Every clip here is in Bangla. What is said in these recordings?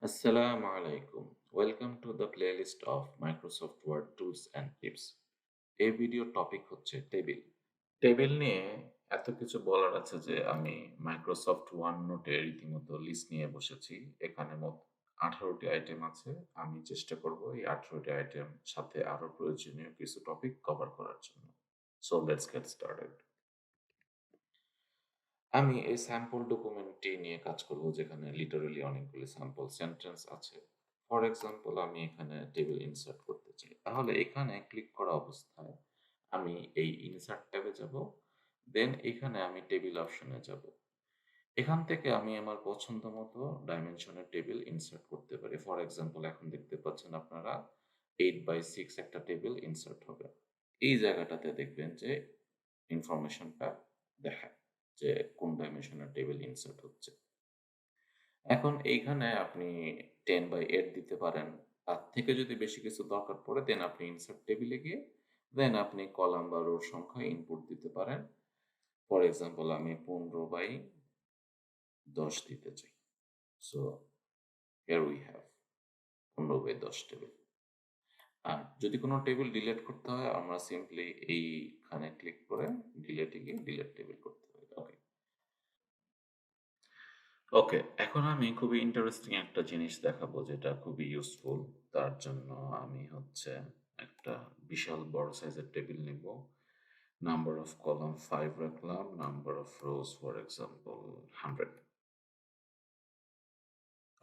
Assalamu alaikum. Welcome to the playlist of Microsoft Word Tools and Tips. এই ভিডিও টপিক হচ্ছে টেবিল। টেবিল নিয়ে এত কিছু বলার আছে যে আমি মাইক্রোসফট ওয়ান নোটে রীতিমতো লিস্ট নিয়ে বসেছি। এখানে মোট 18টি আইটেম আছে। আমি চেষ্টা করব এই 18টি আইটেম সাথে আরো প্রয়োজনীয় কিছু টপিক কভার করার জন্য। So let's get started. আমি এই স্যাম্পল ডকুমেন্টটি নিয়ে কাজ করব যেখানে লিটারালি অনেকগুলি স্যাম্পল সেন্টেন্স আছে। ফর এক্সাম্পল আমি এখানে টেবিল ইনসার্ট করতে চাই। তাহলে এখানে ক্লিক করা অবস্থায় আমি এই ইনসার্ট ট্যাবে যাব। দেন এখানে আমি টেবিল অপশনে যাব। এখান থেকে আমি আমার পছন্দ মতো ডাইমেনশনের টেবিল ইনসার্ট করতে পারি। ফর এক্সাম্পল এখন দেখতে পাচ্ছেন আপনারা 8x6 একটা টেবিল ইনসার্ট হবে। এই জায়গাটাতে দেখবেন যে ইনফরমেশনটা দেখায় যে কোন ডাইমেনশনের টেবিল ইনসার্ট হচ্ছে। এখন এইখানে আপনি 10/8 দিতে পারেন। তার থেকে যদি বেশি কিছু দরকার পড়ে দেন আপনি ইনসার্ট টেবিলে গিয়ে দেন আপনি কলাম বা রোর সংখ্যা ইনপুট দিতে পারেন। ফর এক্সাম্পল আমি 15/10 দিতে চাই। So here we have 15/10 table. আর যদি কোনো টেবিল ডিলিট করতে হয় আমরা সিম্পলি এইখানে ক্লিক করে ডিলিটে গিয়ে ডিলিট টেবিল করতে পারি। ওকে। ওকে, এখন আমি খুবই ইন্টারেস্টিং একটা জিনিস দেখাবো যেটা খুবই ইউজফুল। তার জন্য আমি একটা বিশাল বড় সাইজের টেবিল নিব। নাম্বার অফ কলাম 5 রাখলাম, number of rows for example 100।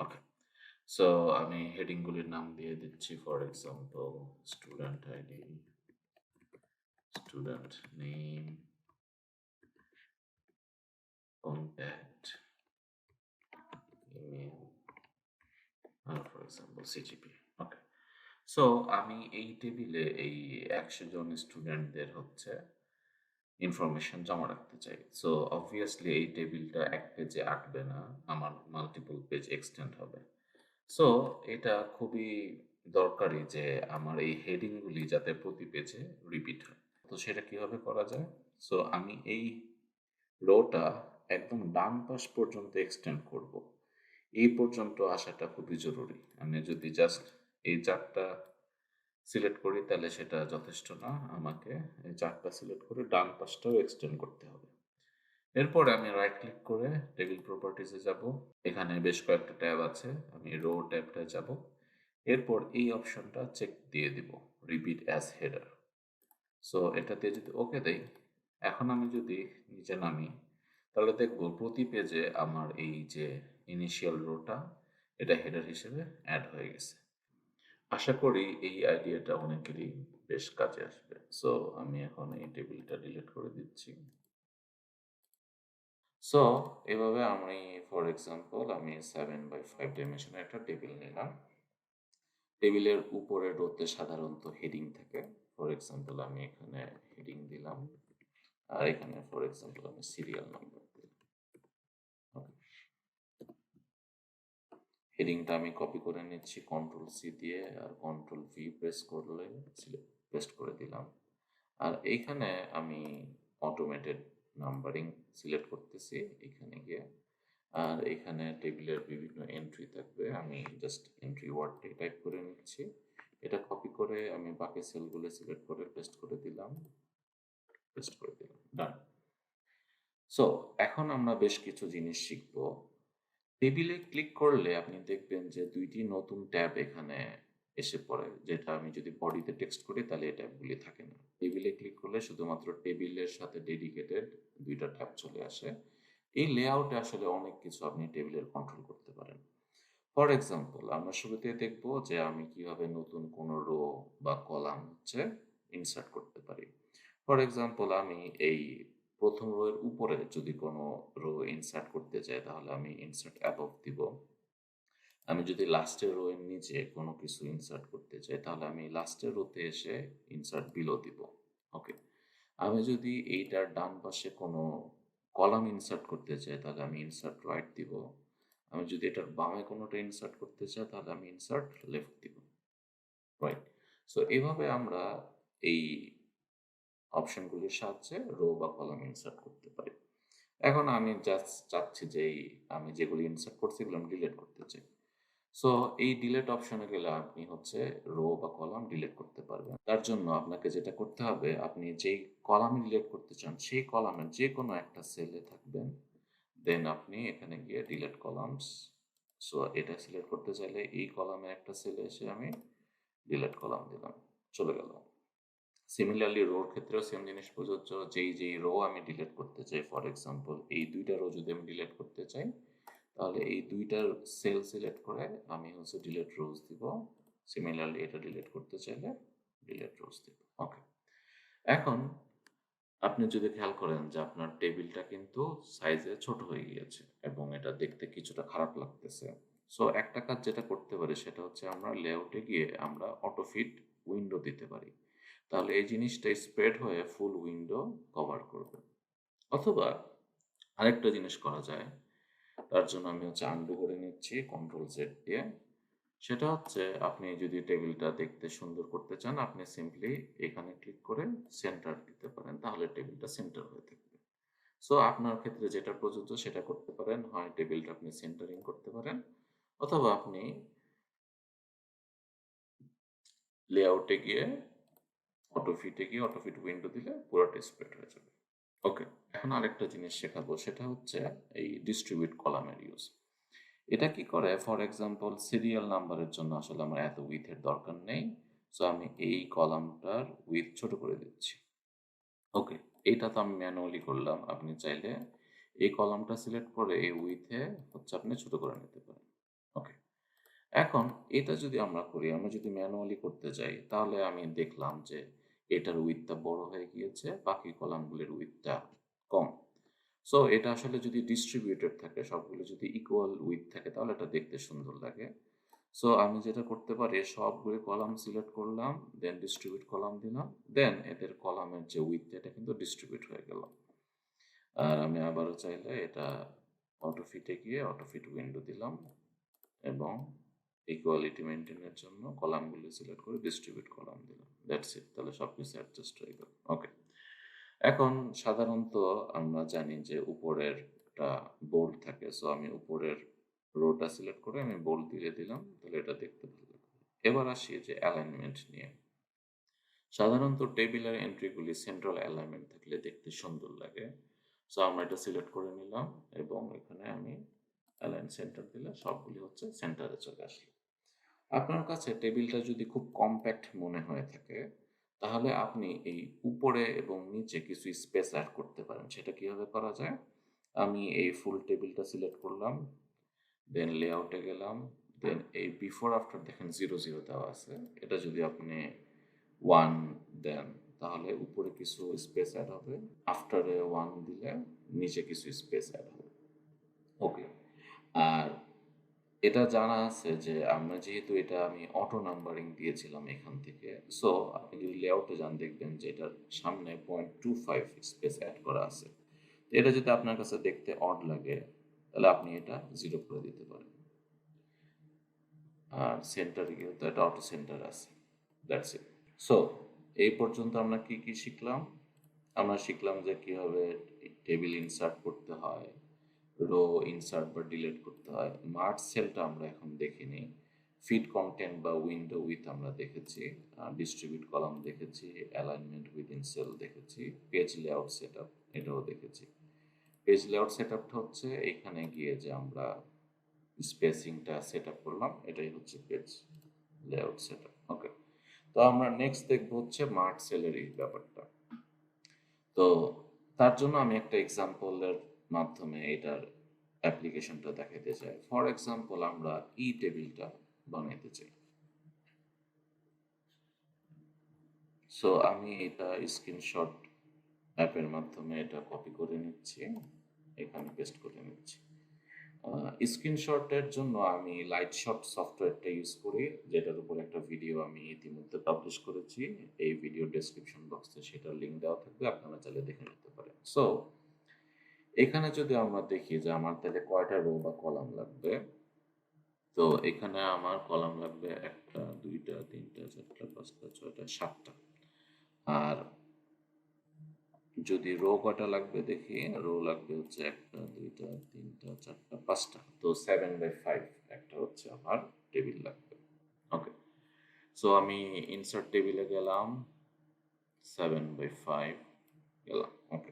Okay, so আমি হেডিংগুলির নাম দিয়ে দিচ্ছি। For example student ID, student name, contact, email, আর for example CGPA. Okay, so আমি এই টেবিলে এই 100 জন স্টুডেন্টদের ইনফরমেশন জমা রাখতে চাই। সো অবভিয়াসলি এই টেবিলটা এক পেজে আঁটবে না, আমার মাল্টিপল পেজ এক্সটেন্ড হবে। সো এটা খুবই দরকারি যে আমার এই হেডিংগুলি যাতে প্রতি পেজে রিপিট হয়। তো সেটা কিভাবে করা যায়? সো আমি এই রোটা একদম ডান পাশ পর্যন্ত এক্সটেন্ড করব। এই পর্যন্ত আসাটা খুবই জরুরি। আমি যদি জাস্ট এই 4টা সিলেক্ট করি তাহলে সেটা যথেষ্ট না, আমাকে এই 4টা সিলেক্ট করে ডান পাশটাও এক্সটেন্ড করতে হবে। এরপরে আমি রাইট ক্লিক করে টেবিল প্রপার্টিসে যাব। এখানে বেশ কয়েকটা ট্যাব আছে, আমি রো ট্যাবটায় যাব। এরপর এই অপশনটা চেক দিয়ে দিব, রিপিট অ্যাজ হেডার। সো এটাতে যদি ওকে দেই, এখন আমি যদি নিচে নামি তাহলে দেখব প্রতি পেজে আমার এই যে ইনিশিয়াল রোটা এটা হেডার হিসেবে অ্যাড হয়ে গেছে। আশা করি এই আইডিয়াটা অনেকেরই বেশ কাজে আসবে। সো আমি এখন এই টেবিলটা ডিলিট করে দিচ্ছি। সো এভাবে আমি ফর এক্সাম্পল আমি 7/5 ডাইমেনশনের একটা টেবিল নিলাম। টেবিলের উপরের রোতে সাধারণত হেডিং থাকে। ফর এক্সাম্পল আমি এখানে হেডিং দিলাম, আর এখানে ফর এক্সাম্পল আমি সিরিয়াল নাম্বার দিলাম। হেডিংটা আমি কপি করে নিচ্ছি কন্ট্রোল-C দিয়ে, আর কন্ট্রোল-V প্রেস করলে পেস্ট করে দিলাম। আর এইখানে আমি অটোমেটেড নাম্বারিং সিলেক্ট করতেছি এখানে গিয়ে। আর এখানে টেবিলের বিভিন্ন এন্ট্রি থাকবে, আমি জাস্ট এন্ট্রি ওয়ার্ডটি টাইপ করে নিচ্ছি। এটা কপি করে আমি বাকি সেলগুলো সিলেক্ট করে পেস্ট করে দিলাম, ডান। সো এখন আমরা বেশ কিছু জিনিস শিখব। টেবিলে ক্লিক করলে আপনি দেখবেন যে 2টি নতুন ট্যাব এখানে এসে পড়ে, যেটা আমি যদি বডিতে টেক্সট করি তাহলে এই ট্যাবগুলি থাকে না। টেবিলে ক্লিক করলে শুধুমাত্র টেবিলের সাথে ডেডিকেটেড 2টা ট্যাব চলে আসে। এই লেআউটে আসলে অনেক কিছু আপনি টেবিলের কন্ট্রোল করতে পারেন। ফর এক্সাম্পল আমরা শুরুতে দেখব যে আমি কিভাবে নতুন কোনো রো বা কলাম ইনসার্ট করতে পারি। ফর এক্সাম্পল আমি এই প্রথম রো এর উপরে যদি কোনো রো ইনসার্ট করতে চাই তাহলে আমি ইনসার্ট অ্যাবভ দিব। আমি যদি লাস্টের রো এর নিচে কোনো কিছু ইনসার্ট করতে চাই তাহলে আমি লাস্টের রোতে এসে ইনসার্ট বিলো দিব। ওকে, আমি যদি এইটার ডান পাশে কোনো কলাম ইনসার্ট করতে চাই তাহলে আমি ইনসার্ট রাইট দিব। আমি যদি এটার বামে কোনোটা ইনসার্ট করতে চাই তাহলে আমি ইনসার্ট লেফট দিব। রাইট। সো এভাবে আমরা এই অপশনগুলির সাহায্যে রো বা কলাম ইনসার্ট করতে পারি। এখন আমি জাস্ট চাচ্ছি যে আমি যেগুলি ইনসার্ট করছি এগুলো আমি ডিলিট করতে চাই। সো এই ডিলিট অপশনে গেলে আপনি হচ্ছে রো বা কলাম ডিলিট করতে পারবেন। তার জন্য আপনাকে যেটা করতে হবে, আপনি যেই কলামে ডিলিট করতে চান সেই কলামের যেকোনো একটা সেলে থাকবেন। দেন আপনি এখানে গিয়ে ডিলিট কলামস, সো এটা সিলেক্ট করতে চাইলে এই কলামের একটা সেলে এসে আমি ডিলিট কলাম দিলাম, চলে গেল। সিমিলারলি রোর ক্ষেত্রেও সেম জিনিস প্রযোজ্য। যেই রো আমি ডিলিট করতে চাই, ফর এক্সাম্পল এই ২টা রো যদি আমি ডিলিট করতে চাই, তাহলে এই ২টার সেল সিলেক্ট করে আমি হচ্ছে ডিলিট রোজ দিব। সিমিলারলি এটা ডিলিট করতে চাইলে ডিলিট রোজ দিব। ওকে। এখন আপনি যদি খেয়াল করেন যে আপনার টেবিলটা কিন্তু সাইজে ছোট হয়ে গিয়েছে এবং এটা দেখতে কিছুটা খারাপ লাগতেছে। সো একটা কাজ যেটা করতে পারি সেটা হচ্ছে আমরা লেআউটে গিয়ে আমরা অটো ফিট উইন্ডো দিতে পারি। তাহলে এই জিনিসটা স্প্রেড হয়ে ফুল উইন্ডো কভার করবে। অথবা আরেকটা জিনিস করা যায়, তার জন্য আমি হচ্ছে আনডু করে নিচ্ছি কন্ট্রোল জেড দিয়ে। সেটা হচ্ছে আপনি যদি টেবিলটা দেখতে সুন্দর করতে চান, আপনি সিম্পলি এখানে ক্লিক করে সেন্টার দিতে পারেন, তাহলে টেবিলটা সেন্টার হয়ে থাকবে। সো আপনার ক্ষেত্রে যেটা প্রযোজ্য সেটা করতে পারেন, হয় টেবিলটা আপনি সেন্টারিং করতে পারেন, অথবা আপনি লেআউটে গিয়ে অটো ফিটে গিয়ে অটো ফিট উইন্ডো দিলে পুরোটা স্প্রেড হয়ে যাবে। ওকে, এখন আরেকটা জিনিস শেখাবো, সেটা হচ্ছে এই ডিস্ট্রিবিউট কলামের ইউজ। এটা কি করে, ফর এক্সাম্পল সিরিয়াল নাম্বারের জন্য আসলে আমার এত উইথের দরকার নেই। সো আমি এই কলামটার উইথ ছোট করে দিচ্ছি। ওকে, এটা তো আমি ম্যানুয়ালি করলাম। আপনি চাইলে এই কলামটা সিলেক্ট করে এই উইথে হচ্ছে আপনি ছোট করে নিতে পারেন। ওকে, এখন এটা যদি আমরা করি, আমরা যদি ম্যানুয়ালি করতে যাই, তাহলে আমি দেখলাম যে এটার উইথটা বড় হয়ে গিয়েছে, বাকি কলামগুলির উইথটা কম। সো এটা আসলে যদি ডিস্ট্রিবিউটেড থাকে, সবগুলো যদি ইকুয়াল উইথ থাকে, তাহলে এটা দেখতে সুন্দর লাগে। সো আমি যেটা করতে পারি, সবগুলো কলাম সিলেক্ট করলাম, দেন ডিস্ট্রিবিউট কলাম দিলাম, দেন এদের কলামের যে উইথ এটা কিন্তু ডিস্ট্রিবিউট হয়ে গেল। আর আমি আবারও চাইলে এটা অটো ফিটে গিয়ে অটো ফিট উইন্ডো দিলাম এবং ইকুয়ালিটি মেনটেনের জন্য কলামগুলো সিলেক্ট করে ডিস্ট্রিবিউট কলাম দিলাম। দ্যাটস ইট, তাহলে সব কিছু অ্যাডজাস্ট হয়ে গেল। ওকে, এখন সাধারণত আমরা জানি যে উপরের একটা বোল্ড থাকে। সো আমি উপরের রোটা সিলেক্ট করে আমি বোল্ড দিয়ে দিলাম, তাহলে এটা দেখতে ভালো লাগবে। এবার আসি যে অ্যালাইনমেন্ট নিয়ে। সাধারণত টেবিলের এন্ট্রিগুলি সেন্ট্রাল অ্যালাইনমেন্ট থাকলে দেখতে সুন্দর লাগে। সো আমরা এটা সিলেক্ট করে নিলাম এবং এখানে আমি অ্যালাইন সেন্টার দিলে সবগুলি হচ্ছে সেন্টারে চলে আসলো। আপনার কাছে টেবিলটা যদি খুব কম্প্যাক্ট মনে হয়ে থাকে, তাহলে আপনি এই উপরে এবং নিচে কিছু স্পেস অ্যাড করতে পারেন। সেটা কিভাবে করা যায়? আমি এই ফুল টেবিলটা সিলেক্ট করলাম, দেন লেআউটে গেলাম, দেন এই বিফোর আফটার দেখেন 0 0 দেওয়া আছে। এটা যদি আপনি 1 দেন, তাহলে উপরে কিছু স্পেস অ্যাড হবে, আফটারে 1 দিলে নিচে কিছু স্পেস অ্যাড হবে। ওকে, আর এটা জানা আছে যে আমরা যেহেতু এটা আমি অটো নাম্বারিং দিয়েছিলাম এখান থেকে, সো আপনি যদি লেআউটে যান দেখবেন যে এটার সামনে 0.25 স্পেস অ্যাড করা আছে। তো এটা যদি আপনার কাছে দেখতে অড লাগে, তাহলে আপনি এটা 0 করে দিতে পারেন। আর সেন্টারে গিয়ে তো এটা অটো সেন্টার আছে। That's it. সো এই পর্যন্ত আমরা কি কি শিখলাম? আমরা শিখলাম যে কিভাবে টেবিল ইনসার্ট করতে হয়, রো ইনসার্ট বা ডিলিট করতে হয়। মার্জ সেলটা আমরা এখন দেখিনি। ফিট কন্টেন্ট বা উইন্ডো উইথ আমরা দেখেছি, ডিস্ট্রিবিউট কলাম দেখেছি, অ্যালাইনমেন্ট উইদিন সেল দেখেছি, পেজ লেআউট সেটআপ এটাও দেখেছি। পেজ লেআউট সেটআপটা হচ্ছে এখানে গিয়ে যে আমরা স্পেসিংটা সেটআপ করলাম, এটাই হচ্ছে পেজ লেআউট সেটআপ। ওকে, তো আমরা নেক্সট দেখবো হচ্ছে মার্জ সেলের এই ব্যাপারটা। তো তার জন্য আমি একটা এক্সাম্পলের মাধ্যমে এটার অ্যাপ্লিকেশনটা দেখাতে চাই। ফর এক্সাম্পল আমরা ই টেবিলটা বানাইতে চাই। সো আমি এটা স্ক্রিনশট অ্যাপের মাধ্যমে এটা কপি করে নিচ্ছি, এখানে পেস্ট করে নিচ্ছি। স্ক্রিনশটের জন্য আমি লাইটশট সফটওয়্যারটা ইউজ করি, যেটার উপর একটা ভিডিও আমি ইতিমধ্যে পাবলিশ করেছি। এই ভিডিও ডেসক্রিপশন বক্সে সেটার লিঙ্ক দেওয়া থাকবে, আপনারা চাইলে দেখে নিতে পারেন। সো এখানে যদি আমরা দেখি যে আমার তাহলে কয়টা রো বা কলাম লাগবে, তো এখানে আমার কলাম লাগবে 1টা 2টা 3টা 4টা 5টা 6টা 7টা। আর যদি রো কয়টা লাগবে দেখি, রো লাগবে হচ্ছে 1টা 2টা 3টা 4টা 5টা, তো 7/5 একটা হচ্ছে আমার টেবিল লাগবে। ওকে, সো আমি ইনসার্ট টেবিলে গেলাম, 7/5 গেলাম। ওকে,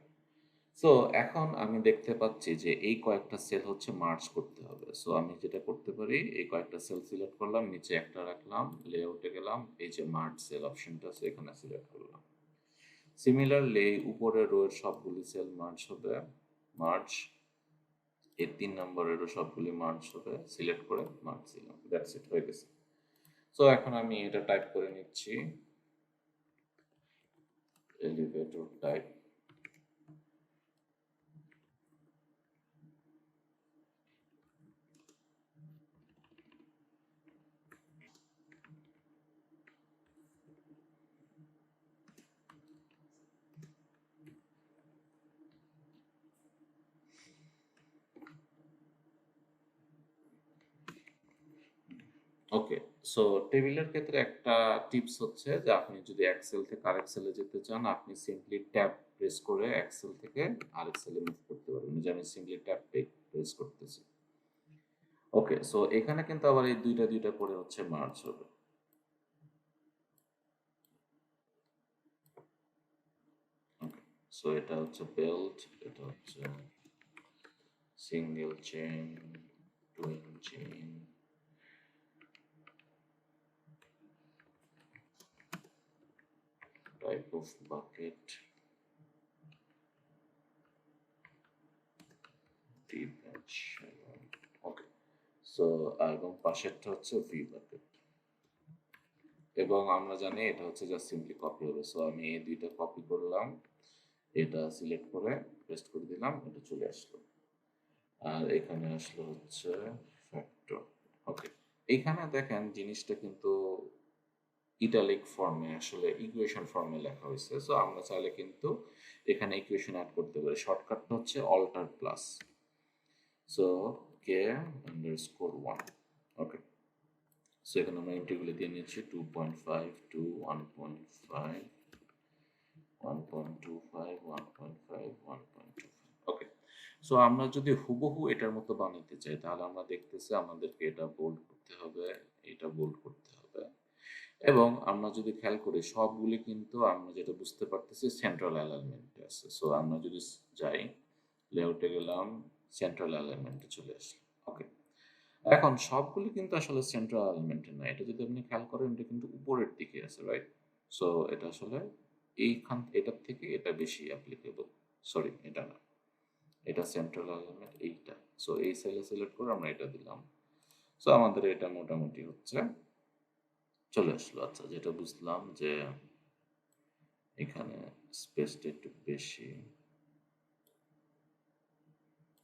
সো এখন আমি দেখতে পাচ্ছি যে এই কয়েকটা সেল হচ্ছে মার্জ করতে হবে। সো আমি যেটা করতে পারি, এই কয়েকটা সেল সিলেক্ট করলাম, নিচে একটা রাখলাম, লেআউটে গেলাম, এই যে মার্জ সেল অপশনটা আছে এখানে সিলেক্ট করলাম। সিমিলারলি উপরের রো এর সবগুলি সেল মার্জ হবে, মার্জ। এই 3 নম্বরেরও সবগুলি মার্জ হবে, সিলেক্ট করে মার্জ দিলাম। দ্যাটস ইট, হয়ে গেছে। সো এখন আমি এটা টাইপ করে নিচ্ছি, এলিভেটর টাইপ। ওকে, সো টেবিলের ক্ষেত্রে একটা টিপস হচ্ছে যে আপনি যদি এক্সেল থেকে আরেক সেলে যেতে চান, আপনি সিম্পলি ট্যাব প্রেস করে এক্সেল থেকে আরেক সেলে মুভ করতে পারবেন। যে আমি সিম্পলি ট্যাব প্রেস করতেছি। ওকে, সো এখানে কিন্তু আবার এই দুইটা দুইটা করে হচ্ছে মার্জ হবে। ওকে, সো এটা হচ্ছে বেল্ট, এটা হচ্ছে single chain, twin chain, type of bucket, okay, so এবং পাশেরটা হচ্ছে ভি বাকেট। এবং আমরা জানি এটা হচ্ছে জাস্ট সিম্পলি কপি হবে। সো আমি এই দুইটা কপি করলাম, এটা সিলেক্ট করে পেস্ট করে দিলাম, এটা চলে আসলো। আর এখানে আসলো হচ্ছে ফ্যাক্টর। ওকে, এখানে দেখেন জিনিসটা কিন্তু ইটালিক ফর্মে, আসলে ইকুয়েশন ফর্মে লেখা হয়েছে। সো আমরা চাইলে কিন্তু এখানে ইকুয়েশন অ্যাড করতে পারি। শর্টকাটটা হচ্ছে alter plus, so K underscore 1। Okay, so এখানে আমরা ইন্টিগ্রাল দিয়ে নিচ্ছি 2.5 to 1.5, 1.25, 1.5, 1.25। ওকে, সো আমরা যদি হুবহু এটার মতো বানাতে চাই, তাহলে আমরা দেখতেছি আমাদেরকে এটা বোল্ড করতে হবে, এটা বোল্ড করতে হবে। এবং আমরা যদি খেয়াল করি সবগুলি কিন্তু আমরা যেটা বুঝতে পারতেছি সেন্ট্রাল অ্যালাইনমেন্টে আছে। সো আমরা যদি যাই, লেআউটে গেলাম, সেন্ট্রাল অ্যালাইনমেন্টে চলে আসলাম। ওকে, এখন সবগুলি কিন্তু আসলে সেন্ট্রাল অ্যালাইনমেন্টে না। এটা যদি আপনি খেয়াল করেন, এটা কিন্তু উপরের দিকে আছে, রাইট? সো এটা আসলে এটার থেকে এটা বেশি অ্যাপ্লিকেবল। সরি, এটা না, এটা সেন্ট্রাল অ্যালাইনমেন্ট এইটা। সো এই সেলে সিলেক্ট করে আমরা এটা দিলাম। সো আমাদের এটা মোটামুটি হচ্ছে চলে আসলো। আচ্ছা, যেটা বুঝলাম যে এখানে স্পেসটা একটু বেশি,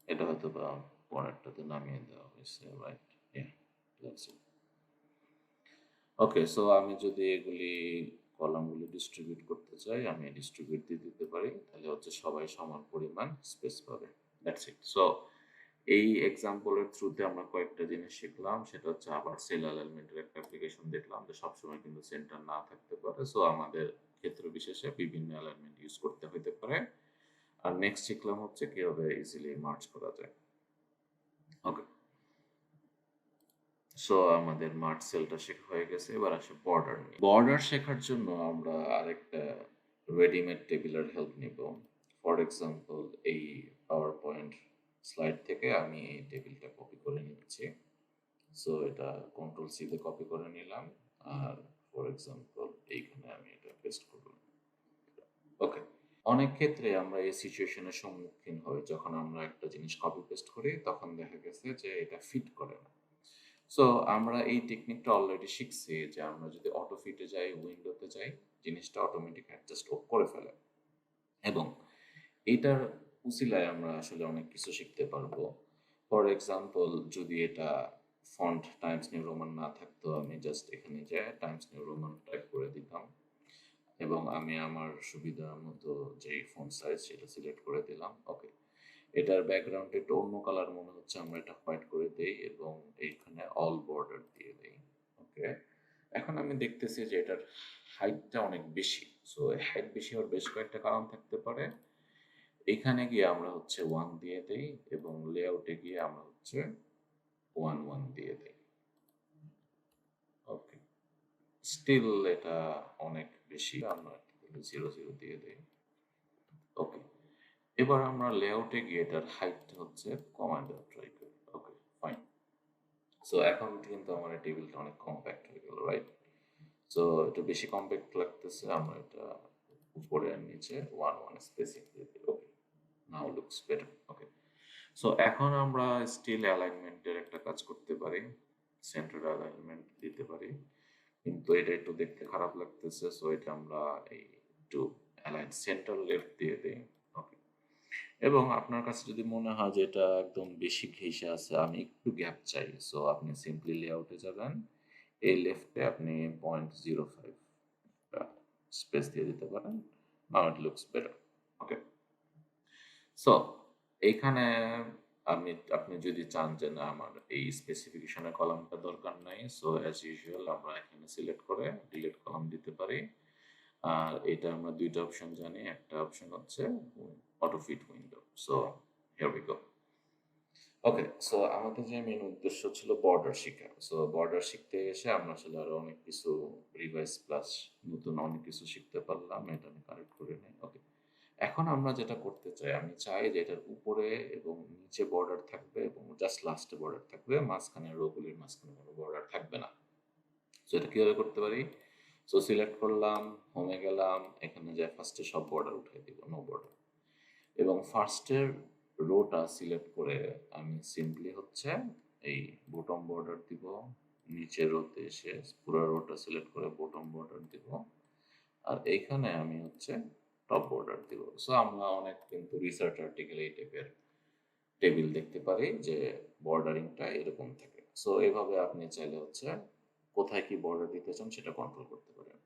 এটা হয়তো বা পরেরটাতে নামিয়ে দেওয়া হয়েছে, রাইট? ওকে, সো আমি যদি এগুলি কলামগুলি ডিস্ট্রিবিউট করতে চাই, আমি ডিস্ট্রিবিউট দিয়ে দিতে পারি, তাহলে হচ্ছে সবাই সমান পরিমাণ স্পেস পাবে। That's it. সো এই এক্সাম্পলের থ্রুতে আমরা কয়েকটা জিনিস শিখলাম। সেটা হচ্ছে আবার সেল অ্যালাইনমেন্টের একটা অ্যাপ্লিকেশন দেখলাম, যে সবসময় কিন্তু সেন্টার না থাকতে পারে। সো আমাদের ক্ষেত্র বিশেষে বিভিন্ন অ্যালাইনমেন্ট ইউজ করতে হতে পারে। আর নেক্সট শিখলাম হচ্ছে কিভাবে ইজিলি মার্জ করা যায়। ওকে, সো আমাদের মার্জ সেলটা শেখা হয়ে গেছে। এবার আসে বর্ডার নিয়ে। বর্ডার শেখার জন্য আমরা আরেকটা রেডিমেড টেবিলের হেল্প নিব। ফর এক্সাম্পল, এই পাওয়ার পয়েন্ট স্লাইড থেকে আমি এই টেবিলটা কপি করে নিচ্ছি। সো এটা কন্ট্রোল সি তে কপি করে নিলাম, আর ফর এক্সাম্পল এইখানে আমি এটা পেস্ট করলাম। ওকে, অনেক ক্ষেত্রে আমরা এই সিচুয়েশনের সম্মুখীন হই, যখন আমরা একটা জিনিস কপি পেস্ট করি তখন দেখা গেছে যে এটা ফিট করে না। সো আমরা এই টেকনিকটা অলরেডি শিখছি, যে আমরা যদি অটো ফিটে যাই, উইন্ডোতে যাই, জিনিসটা অটোমেটিক অ্যাডজাস্ট করে ফেলে। এবং এইটার উসিলায় আমরা আসলে অনেক কিছু শিখতে পারবো। ফর এক্সাম্পল, যদি এটা ফন্ট টাইমস নিউ রোমান না থাকতো, আমি জাস্ট এখানে যাই টাইমস নিউ রোমান টাইপ করে দিতাম, এবং আমি আমার সুবিধা মতো যেই ফন্ট সাইজ সেটা সিলেক্ট করে দিলাম। ওকে, এটার ব্যাকগ্রাউন্ডে একটু অন্য কালার মনে হচ্ছে, আমরা এটা হোয়াইট করে দেই এবং এইখানে অল বর্ডার দিয়ে দেই। ওকে, এখন আমি দেখতেছি যে এটার হাইটটা অনেক বেশি। সো হাইট বেশি হওয়ার বেশ কয়েকটা কারণ থাকতে পারে। এখানে গিয়ে আমরা হচ্ছে 1 দিয়ে দেই এবং লেআউটে গিয়ে আমরা হচ্ছে 1 1 দিয়ে দেই। স্টিল এটা অনেক বেশি, আমরা 0 0 দিয়ে দিই। ওকে, এবার আমরা লেআউটে গিয়ে এটার হাইট হচ্ছে কমায় দেওয়া ট্রাই করি। ওকে, ফাইন। সো এখন কিন্তু আমার এই টেবিলটা অনেক কম্প্যাক্ট হয়ে গেল, রাইট? সো এটা বেশি কম্প্যাক্ট লাগতেছে, আমরা এটা উপরে আর নিচে 1 1 স্পেসিং দিয়ে দিই। ওকে, নাও লুকস বেটার। ওকে, সো এখন আমরা স্টিল অ্যালাইনমেন্টের একটা কাজ করতে পারি, সেন্টার অ্যালাইনমেন্ট দিতে পারি, কিন্তু এটা একটু দেখতে খারাপ লাগতেছে, সো এটা আমরা এই একটু অ্যালাইন সেন্টার লেফট দিয়ে দিই। ওকে, এবং আপনার কাছে যদি মনে হয় যে এটা একদম বেশি ঘেঁষে আছে, আমি একটু গ্যাপ চাই, সো আপনি সিম্পলি লেআউটে যাবেন, এই লেফটে আপনি 0.05 স্পেস দিয়ে দিতে পারেন। Now it looks better. Okay, so এইখানে আপনি যদি চান যে না আমার এই স্পেসিফিকেশনের কলামটা দরকার নাই, সো অ্যাজ ইউজুয়াল আমরা এখানে সিলেক্ট করে ডিলিট কলাম দিতে পারি। আর এটা আমরা দুইটা অপশন জানি, একটা অপশন হচ্ছে auto fit window. So here we go. Okay, so আমাদের যে মেন উদ্দেশ্য ছিল বর্ডার শেখা, সো বর্ডার শিখতে এসে আমরা আসলে আরো অনেক কিছু রিভাইজ প্লাস নতুন অনেক কিছু শিখতে পারলাম, এটা আমি কারেক্ট করে নিই। ওকে, এখন আমরা যেটা করতে চাই, আমি চাই যে এটার উপরে এবং নিচে বর্ডার থাকবে এবং জাস্ট লাস্টে বর্ডার থাকবে, মাঝখানে রোগুলির মাঝখানে কোনো বর্ডার থাকবে না। সো এটা কীভাবে করতে পারি? সো সিলেক্ট করলাম, হোমে গেলাম, এখানে যে ফার্স্টে সব বর্ডার উঠাই দিব, নো বর্ডার, এবং ফার্স্টের রোটা সিলেক্ট করে আমি সিম্পলি হচ্ছে এই বটম বর্ডার দিব, নিচের রোতে এসে পুরো রোটা সিলেক্ট করে বটম বর্ডার দিব, আর এইখানে আমি হচ্ছে টপ বর্ডার দিব। সো আমরা অনেক কিন্তু রিসার্চ আর্টিকেল এই টাইপের টেবিল দেখতে পারি যে বর্ডারিংটা এরকম থাকে। সো এভাবে আপনি চাইলে হচ্ছে কোথায় কি বর্ডার দিতে চান সেটা কন্ট্রোল করতে পারেন।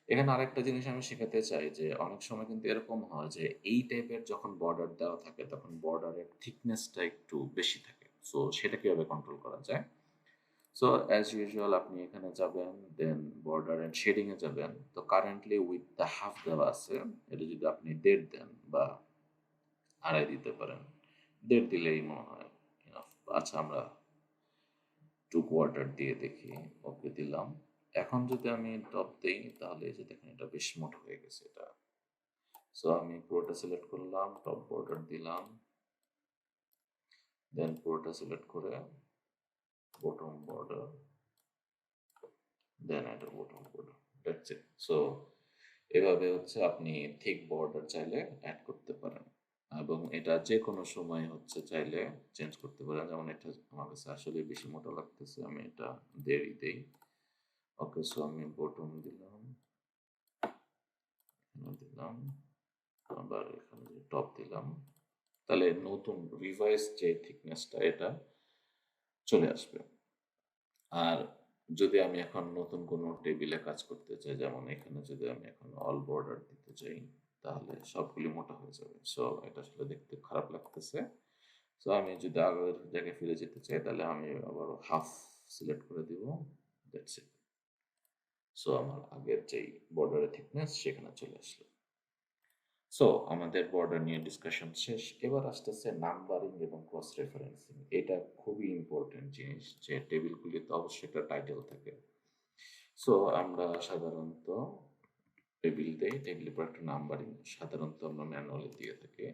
এখানে আরেকটা জিনিস আমি শেখাতে চাই যে অনেক সময় কিন্তু এরকম হয় যে এই টাইপের যখন বর্ডার দেওয়া থাকে তখন বর্ডারের থিকনেসটা একটু বেশি থাকে, সো সেটা কিভাবে কন্ট্রোল করা যায়? সো অ্যাজ ইউজুয়াল আপনি এখানে যাবেন, দেন বর্ডার অ্যান্ড শেডিং এ যাবেন। তো কারেন্টলি উইথ দ্য হাফ দেওয়া আছে, এটা যদি আপনি 1.5 দেন বা 2.5 দিতে পারেন, 1.5 দিলেই মনে হয় enough। আচ্ছা, আমরা 2 কোয়ার্টার দিয়ে দেখি। ওকে, দিলাম। এখন যদি আমি টপ দেই তাহলে এই যে দেখেন এটা বেশ মোটা হয়ে গেছে এটা। সো আমি পুরোটা সিলেক্ট করলাম, টপ বর্ডার দিলাম, দেন পুরোটা সিলেক্ট করে বটম বর্ডার, দেন এটা bottom border, that's it. So এভাবে হচ্ছে আপনি থিক বর্ডার চাইলে অ্যাড করতে পারেন, এবং এটা যে কোনো সময় হচ্ছে চাইলে চেঞ্জ করতে পারেন। যেমন এটা আমার কাছে আসলে বেশি মোটা লাগতেছে, আমি এটা দেরি দেই। ওকে, সো আমি বটম দিলাম, এখানে দিলাম, আবার এখানে টপ দিলাম, তাহলে নতুন রিভাইস যে থিকনেসটা এটা চলে আসবে। আর যদি আমি এখন নতুন কোনো টেবিলে কাজ করতে চাই, যেমন এখানে যদি আমি এখন অল বর্ডার দিতে চাই তাহলে সবগুলি মোটা হয়ে যাবে, সো এটা আসলে দেখতে খারাপ লাগতেছে। সো আমি যদি আগের জায়গায় ফিরে যেতে চাই তাহলে আমি আবার হাফ সিলেক্ট করে দিব, দ্যাটস ইট। সো আমার আগের যেই বর্ডারের থিকনেস সেখানে চলে আসলো। সো আমাদের বর্ডার নিয়ে ডিসকাশন শেষ, এবার আসতেছে নাম্বারিং এবং ক্রস রেফারেন্সিং। এটা খুবই ইম্পর্টেন্ট জিনিস যে টেবিলগুলিতে অবশ্যই একটা টাইটেল থাকে। সো আমরা সাধারণত টেবিল দেই, টেবিলের পর একটা নাম্বারিং সাধারণত আমরা ম্যানুয়ালি দিয়ে থাকি।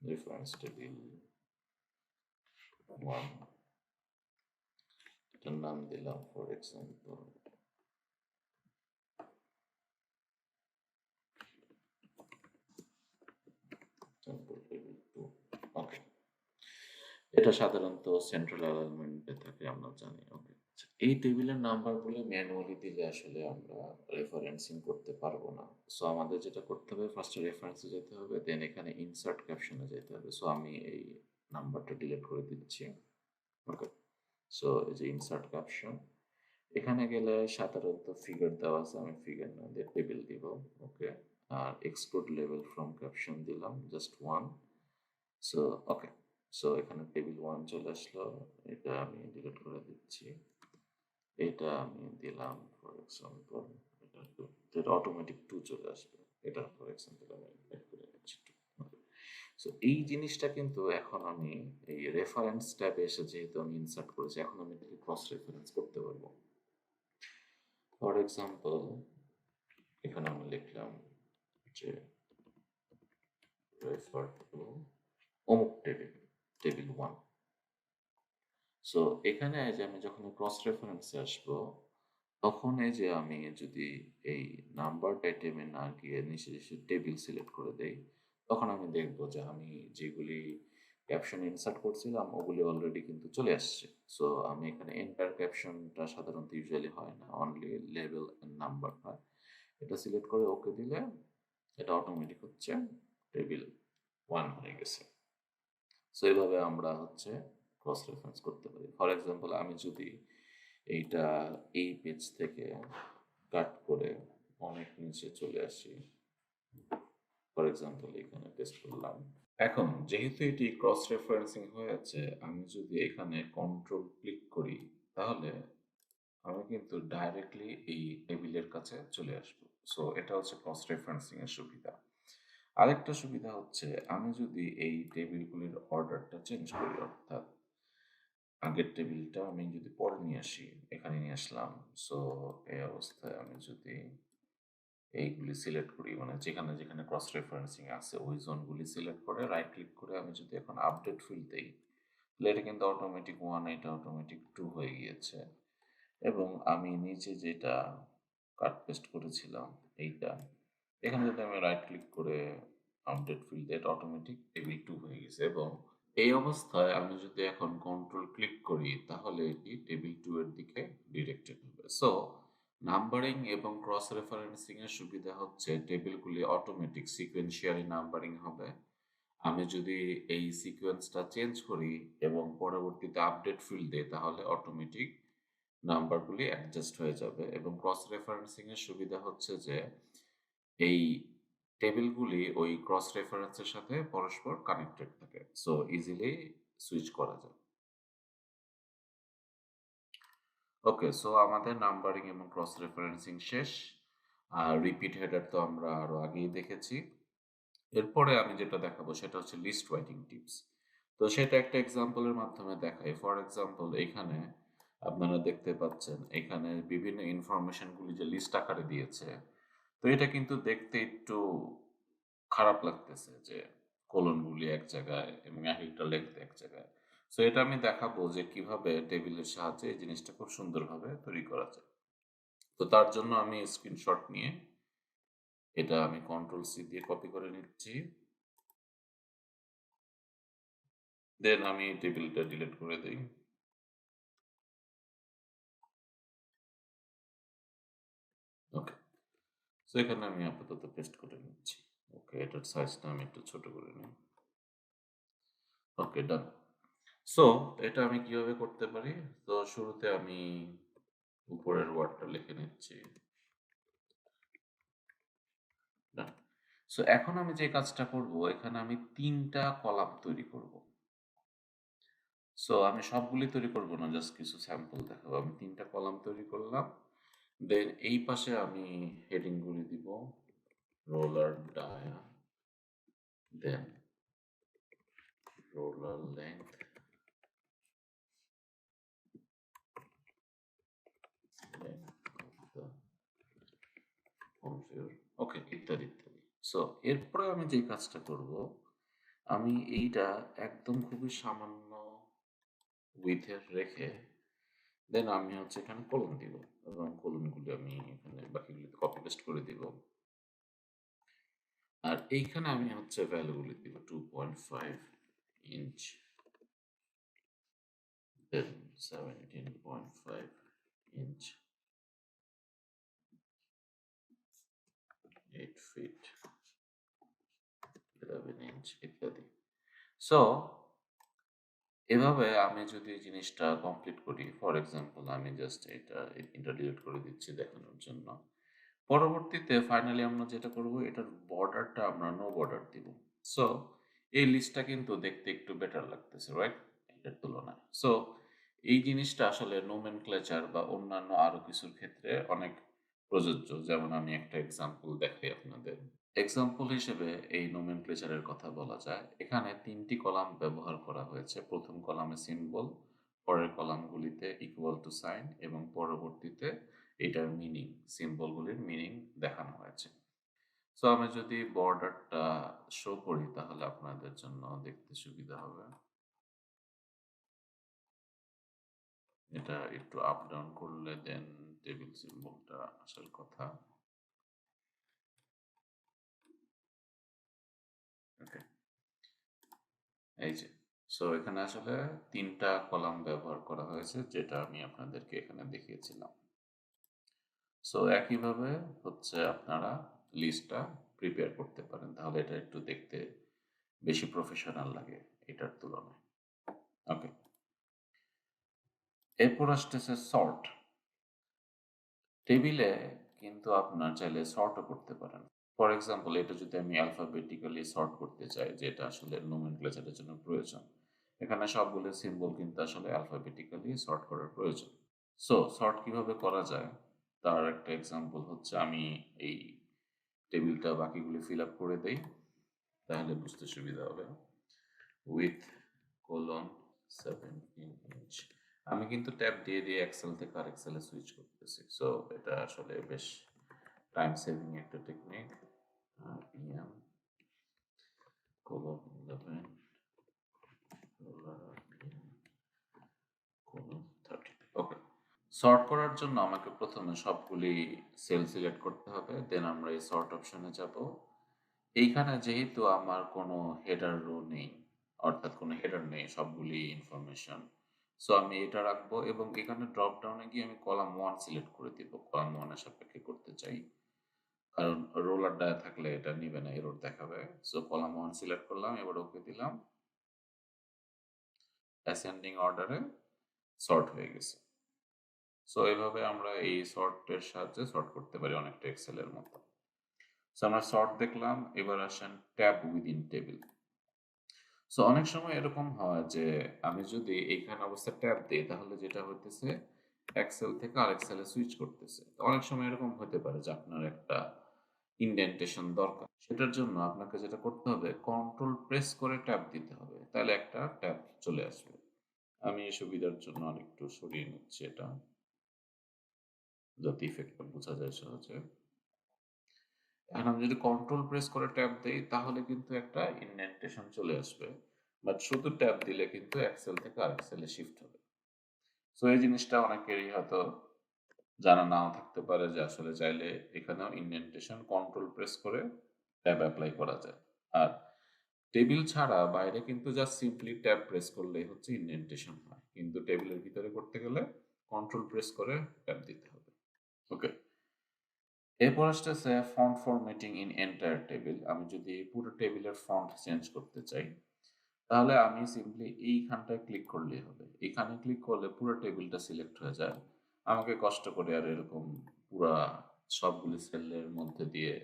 রেফারেন্স টেবিল 1, এটার নাম দিলাম ফর এক্সাম্পল টেবিল 2। ওকে, এটা সাধারণত সেন্ট্রাল অ্যালাইনমেন্টে থাকে, আমরা জানি। ওকে, এই টেবিলের নাম্বারগুলো ম্যানুয়ালি দিলে আসলে আমরা রেফারেন্সিং করতে পারবো না। সো আমাদের যেটা করতে হবে, ফার্স্টে রেফারেন্সে যেতে হবে, দেন এখানে ইনসার্ট ক্যাপশনে যেতে হবে। সো আমি এই নাম্বারটা ডিলিট করে দিচ্ছি। ওকে, সো এই যে ইনসার্ট ক্যাপশন, এখানে গেলে সাধারণত ফিগার দেওয়া আছে, আমি ফিগার না দিয়ে টেবিল দিব। ওকে, আর এক্সক্লুড লেভেল ফ্রম ক্যাপশন দিলাম জাস্ট 1। সো ওকে, সো এখানে টেবিল 1 চলে আসলো, এটা আমি ডিলিট করে দিচ্ছি। এটা আমি দিলাম ফর এক্সাম্পল, এটা অটোমেটিক 2 চলে আসবে, এটা ফর এক্সাম্পল আমি অ্যাড করে দিচ্ছি 2। সো এই জিনিসটা কিন্তু এখন আমি এই রেফারেন্স ট্যাবে এসে যেহেতু আমি ইনসার্ট করেছি, এখন আমি এটাকে ক্রস রেফারেন্স করতে পারবো। ফর এক্সাম্পল এখানে আমি লিখলাম যে রেফার টু অমুক টেবিল, টেবিল 1। সো এখানে যে আমি যখন ক্রস রেফারেন্সে আসবো, তখন এই যে আমি যদি এই নাম্বার আইটেমে না গিয়ে নিচে টেবিল সিলেক্ট করে দেই, তখন আমি দেখব যে আমি যেগুলি ক্যাপশন ইনসার্ট করছিলাম ওগুলি অলরেডি কিন্তু চলে আসছে। সো আমি এখানে এন্টার ক্যাপশনটা সাধারণত ইউজুয়ালি হয় না, অনলি লেভেল এন্ড নাম্বার হয়। এটা সিলেক্ট করে ওকে দিলে এটা অটোমেটিক হচ্ছে টেবিল 1 হয়ে গেছে। সো এইভাবে আমরা হচ্ছে ক্রস রেফারেন্স করতে পারি। ফর এক্সাম্পল আমি যদি এইটা এই পেজ থেকে কাট করে অনেক নিচে চলে আসি, ফর এক্সাম্পল এখানে পেস্ট করলাম। এখন যেহেতু এটি ক্রস রেফারেন্সিং হয়েছে, আমি যদি এখানে কন্ট্রোল ক্লিক করি তাহলে আমি কিন্তু ডাইরেক্টলি এই টেবিলের কাছে চলে আসবো। সো এটা হচ্ছে ক্রস রেফারেন্সিং এর সুবিধা। আরেকটা সুবিধা হচ্ছে আমি যদি এই টেবিলগুলির অর্ডারটা চেঞ্জ করি, অর্থাৎ আগের টেবিলটা আমি যদি পরে নিয়ে আসি, এখানে নিয়ে আসলাম। সো এই অবস্থায় আমি যদি এইগুলি সিলেক্ট করি, মানে যেখানে যেখানে ক্রস রেফারেন্সিং আছে ওই জোনগুলি সিলেক্ট করে রাইট ক্লিক করে আমি যদি এখন আপডেট ফিল্ড দেই, তাহলে এটা কিন্তু অটোমেটিক 1, এটা অটোমেটিক 2 হয়ে গিয়েছে। এবং আমি নিচে যেটা কাট পেস্ট করেছিলাম এইটা, এখানে যদি আমি রাইট ক্লিক করে আপডেট ফিল্ড দিই, এটা অটোমেটিক টেবিল 2 হয়ে গেছে। এবং এই অবস্থায় আমি যদি এখন কন্ট্রোল ক্লিক করি তাহলে এটি টেবিল 2 এর দিকে ডিরেক্টেড হবে। সো নাম্বারিং এবং ক্রস রেফারেন্সিং এর সুবিধা হচ্ছে টেবিলগুলি অটোমেটিক সিকোয়েন্সিয়ালি নাম্বারিং হবে। আমি যদি এই সিকোয়েন্সটা চেঞ্জ করি এবং পরবর্তীতে আপডেট ফিল্ড দিই তাহলে অটোমেটিক নাম্বারগুলি অ্যাডজাস্ট হয়ে যাবে। এবং ক্রস রেফারেন্সিং এর সুবিধা হচ্ছে যে এই টেবিলগুলি ওই ক্রস রেফারেন্সের সাথে পরস্পর কানেক্টেড থাকে, সো ইজিলি সুইচ করা যায়। ওকে, সো আমাদের নাম্বারিং এবং ক্রস রেফারেন্সিং শেষ। আর রিপিট হেডার তো আমরা আরো আগেই দেখেছি। এরপরে আমি যেটা দেখাবো সেটা হচ্ছে লিস্ট রাইটিং টিপস। তো সেটা একটা এক্সাম্পলের মাধ্যমে দেখাই। ফর এক্সাম্পল এখানে আপনারা দেখতে পাচ্ছেন এখানে বিভিন্ন ইনফরমেশনগুলি যে লিস্ট আকারে দিয়েছে, তো এটা কিন্তু দেখতে একটু খারাপ লাগতেছে যে কলমগুলি এক জায়গায় এবং একেকটা লেংথ এক জায়গায়। সো এটা আমি দেখাবো যে কিভাবে টেবিলের সাহায্যে এই জিনিসটা খুব সুন্দরভাবে তৈরি করা যায়। তো তার জন্য আমি স্ক্রিনশট নিয়ে এটা আমি কন্ট্রোল সি দিয়ে কপি করে নিচ্ছি। দেন আমি টেবিলটা ডিলিট করে দিই। ওকে, সো এখানে আমি আপাতত পেস্ট করে নিচ্ছি। ওকে, এটার সাইজটা আমি একটু ছোট করে নিই। ওকে, ডান। সো এটা আমি কিভাবে করতে পারি? তো শুরুতে আমি উপরের ওয়ার্ডটা লিখে নিচ্ছি। ডান। সো এখন আমি যে কাজটা করব, এখানে আমি ৩টা কলাম তৈরি করব। সো আমি সবগুলি তৈরি করব না, জাস্ট কিছু স্যাম্পল দেখাবো। আমি ৩টা কলাম তৈরি করলাম। দেন এই পাশে আমি হেডিংগুলি দিব রোলার ডায়া, দেন রোলার লেংথ, ওকে, ইত্যাদি ইত্যাদি। সো এরপরে আমি যে কাজটা করব, আমি এইটা একদম খুবই সামান্য উইথের রেখে দেন আমি হচ্ছে এখানে কলম দিব এবং কলমগুলি আমি এখানে বাকিগুলিতে কপি পেস্ট করে দিব। আর এইখানে আমি হচ্ছে ভ্যালুগুলি দিব 2.5 ইঞ্চ, দেন 17.5 ইঞ্চ, 8 ফিট, 11 ইঞ্চ ইত্যাদি। সো এভাবে আমি যদি জিনিসটা কমপ্লিট করি, ফর এক্সাম্পল আমি জাস্ট এটা ডিলিট করে দিচ্ছি দেখানোর জন্য। পরবর্তীতে ফাইনালি আমরা যেটা করব, এটার বর্ডারটা আমরা নো বর্ডার দিব। সো এই লিস্টটা কিন্তু দেখতে একটু বেটার লাগতেছে, রাইট, এটার তুলনায়। সো এই জিনিসটা আসলে নোমেনক্লেচার বা অন্যান্য আরো কিছুর ক্ষেত্রে অনেক প্রযোজ্য। যেমন আমি একটা এক্সাম্পল দেখাই আপনাদের। এক্সাম্পল হিসেবে এই নোমেনক্লেচারের কথা বলা যায়। এখানে ৩টি কলাম ব্যবহার করা হয়েছে। প্রথম কলামে সিম্বল, পরের কলামগুলিতে ইকুয়াল টু সাইন এবং পরবর্তীতে এটার মিনিং, সিম্বলগুলির মিনিং দেখানো হয়েছে। সো আমি যদি বর্ডারটা শো করি তাহলে আপনাদের জন্য দেখতে সুবিধা হবে। এটা একটু আপ ডাউন করলে দেন টেবিল সিম্বলটা আসার কথা। ওকে, এই যে। সো এখানে আসলে ৩টা কলাম ব্যবহার করা হয়েছে, যেটা আমি আপনাদেরকে এখানে দেখিয়েছিলাম। সো একইভাবে হচ্ছে আপনারা লিস্টটা প্রিপেয়ার করতে পারেন, তাহলে এটা একটু দেখতে বেশি প্রফেশনাল লাগে এটার তুলনায়। ওকে, এরপর আসতেছে সর্ট। টেবিলে কিন্তু আপনার চাইলে সর্টও করতে পারেন। ফর এক্সাম্পল, এটা যদি আমি অ্যালফাবেটিক্যালি সর্ট করতে চাই, যেটা আসলে নোমেনক্লেচারের জন্য প্রয়োজন, এখানে সবগুলো সিম্বল কিন্তু আসলে অ্যালফাবেটিক্যালি সর্ট করার প্রয়োজন। সো সর্ট কিভাবে করা যায় তার একটা এক্সাম্পল হচ্ছে, আমি এই টেবিলটা বাকিগুলি ফিল আপ করে দেই, তাহলে বুঝতে সুবিধা হবে। উইথ কোলন 17 ইঞ্চ, আমি কিন্তু ট্যাব দিয়ে দিয়ে এক্সেল থেকে আর এক্সেলে সুইচ করতেছি। সো এটা আসলে বেশ টাইম সেভিং একটা টেকনিক। PM colon 11 colon 30। ওকে, সর্ট করার জন্য আমাকে প্রথমে সবগুলি সেল সিলেক্ট করতে হবে, দেন আমরা এই সর্ট অপশনে যাব। এইখানে যেহেতু আমার কোনো হেডার রো নেই, অর্থাৎ কোনো হেডার নেই, সবগুলি ইনফরমেশন, সো আমি এটা রাখবো এবং এখানে ড্রপ ডাউনে গিয়ে আমি কলাম 1 সিলেক্ট করে দিব। কলাম 1 এর সাপেক্ষে করতে চাই, কারণ রোলার ডায়া থাকলে এটা নিবে না, এরর দেখাবে। সো কলাম 1 সিলেক্ট করলাম, এবার ওকে দিলাম। অ্যাসেন্ডিং অর্ডারে সর্ট হয়ে গেছে। সো এভাবে আমরা এই সর্টের সাহায্যে সর্ট করতে পারি, অনেকটা এক্সেলের মতো। সো আমরা সর্ট দেখলাম, এবার আসেন ট্যাব উইদিন টেবিল। সো অনেক সময় এরকম হয় যে আমি যদি এইখানে অবস্থা ট্যাব দিই, তাহলে যেটা হইতেছে এক্সেল থেকে আর এক্সেলে সুইচ করতেছে। অনেক সময় এরকম হতে পারে যে আপনার একটা ইন্ডেন্টেশন দরকার, সেটার জন্য আপনাকে যেটা করতে হবে, কন্ট্রোল প্রেস করে ট্যাব দিতে হবে, তাহলে একটা ট্যাব চলে আসবে। আমি এই সুবিধার জন্য আরেকটু সরিয়ে নিচ্ছি এটা, যাতে ইফেক্টটা বোঝা যায় সহজে। এখন আমি যদি কন্ট্রোল প্রেস করে ট্যাব দেই, তাহলে কিন্তু একটা ইন্ডেন্টেশন চলে আসবে, বাট শুধু ট্যাব দিলে কিন্তু এক্সেল থেকে আর এক্সেলে শিফট হবে। সো এই জিনিসটা অনেকেরই হয়তো জানা নাও থাকতে পারে যে আসলে চাইলে এখানেও ইন্ডেন্টেশন কন্ট্রোল প্রেস করে ট্যাব অ্যাপ্লাই করা যায়। আর টেবিল ছাড়া বাইরে কিন্তু জাস্ট সিম্পলি ট্যাব প্রেস করলেই হচ্ছে ইন্ডেন্টেশন হয়, কিন্তু টেবিলের ভিতরে করতে গেলে কন্ট্রোল প্রেস করে ট্যাব দিতে হবে। ওকে, এরপর আসতেছে font formatting in entire table. আমি যদি পুরো টেবিলের ফন্ট চেঞ্জ করতে চাই, তাহলে আমি সিম্পলি এইখানটায় ক্লিক করলেই হবে। এখানে ক্লিক করলে পুরো টেবিলটা সিলেক্ট হয়ে যায়, আমাকে কষ্ট করে আর এরকম পুরা সবগুলি সেলের মধ্যে দিয়ে